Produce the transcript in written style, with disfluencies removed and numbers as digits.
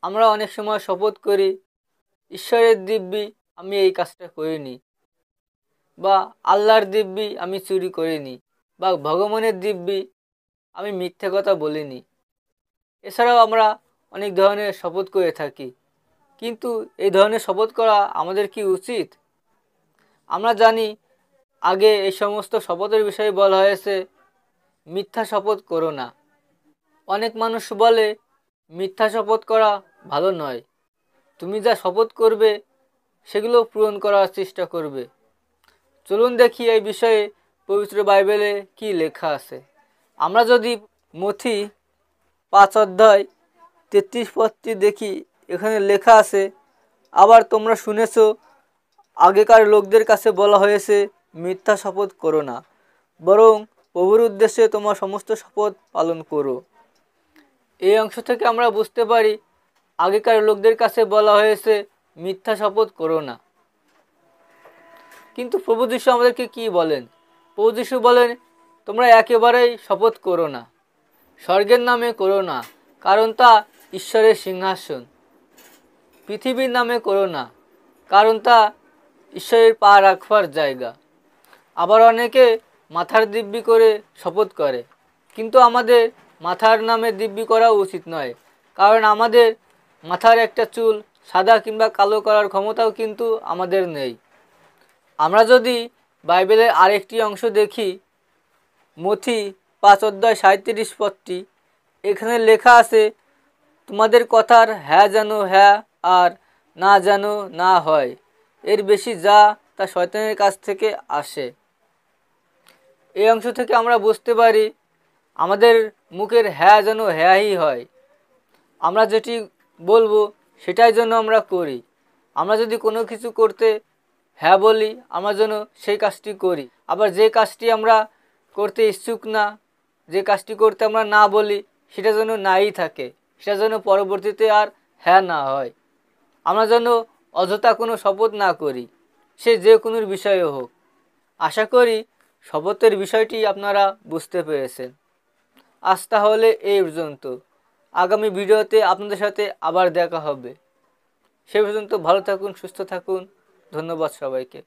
আমরা অনেক সময় শপথ করি ঈশ্বরের দিব্যি আমি এই কাজটা করিনি, বা আল্লাহর দিব্যি আমি চুরি করিনি, বা ভগবানের দিব্যি আমি মিথ্যে কথা বলিনি। এছাড়াও আমরা অনেক ধরনের শপথ করে থাকি, কিন্তু এই ধরনের শপথ করা আমাদের কি উচিত? আমরা জানি আগে এই সমস্ত শপথের বিষয়ে বলা হয়েছে মিথ্যা শপথ করো না। অনেক মানুষ বলে মিথ্যা শপথ করা ভালো নয়, তুমি যা শপথ করবে সেগুলো পূরণ করার চেষ্টা করবে। চলুন দেখি এই বিষয়ে পবিত্র বাইবেলে কি লেখা আছে। আমরা যদি মথি 5 অধ্যায় 33 পদটি দেখি, এখানে লেখা আছে, আবার তোমরা শুনেছ আগেকার লোকদের কাছে বলা হয়েছে মিথ্যা শপথ করো না, বরং প্রভুর উদ্দেশ্যে তোমার সমস্ত শপথ পালন করো। এই অংশ থেকে আমরা বুঝতে পারি আগেকার লোকদের কাছে বলা হয়েছে মিথ্যা শপথ করো না। কিন্তু প্রভু যীশু আমাদেরকে কি বলেন? প্রভু যীশু বলেন তোমরা একেবারেই শপথ করো না, স্বর্গের নামে করো না, কারণ তা ঈশ্বরের সিংহাসন। পৃথিবীর নামে করো না, কারণ তা ঈশ্বরের পা রাখবার জায়গা। আবার অনেকে মাথার দিব্যি করে শপথ করে, কিন্তু আমাদের মাথার নামে দিব্যি করা উচিত নয়, কারণ আমাদের মাথার একটা চুল সাদা কিংবা কালো করার ক্ষমতাও কিন্তু আমাদের নেই। আমরা যদি বাইবেলের আরেকটি অংশ দেখি, মথি 5 অধ্যায় 37 পদটি, এখানে লেখা আছে তোমাদের কথার হ্যাঁ যেন হ্যাঁ আর না যেন না হয়, এর বেশি যা তা শয়তানের কাছ থেকে আসে। এই অংশ থেকে আমরা বুঝতে পারি আমাদের মুখের হ্যাঁ যেন হ্যাঁই হয়, আমরা যেটি বলবো সেটাই যেন আমরা করি। আমরা যদি কোনো কিছু করতে হ্যাঁ বলি, আমরা যেন সেই কাজটি করি। আবার যে কাজটি আমরা করতে ইচ্ছুক না, যে কাজটি করতে আমরা না বলি, সেটা যেন নাই থাকে, সেটা যেন পরবর্তীতে আর হ্যাঁ না হয়। আমরা যেন অযথা কোনো শপথ না করি, সে যে কোনো বিষয়ে হোক। আশা করি শপথের বিষয়টি আপনারা বুঝতে পেরেছেন। আজ তাহলে এই পর্যন্ত। আগামী ভিডিওতে আপনাদের সাথে আবার দেখা হবে। সে পর্যন্ত ভালো থাকুন, সুস্থ থাকুন। ধন্যবাদ সবাইকে।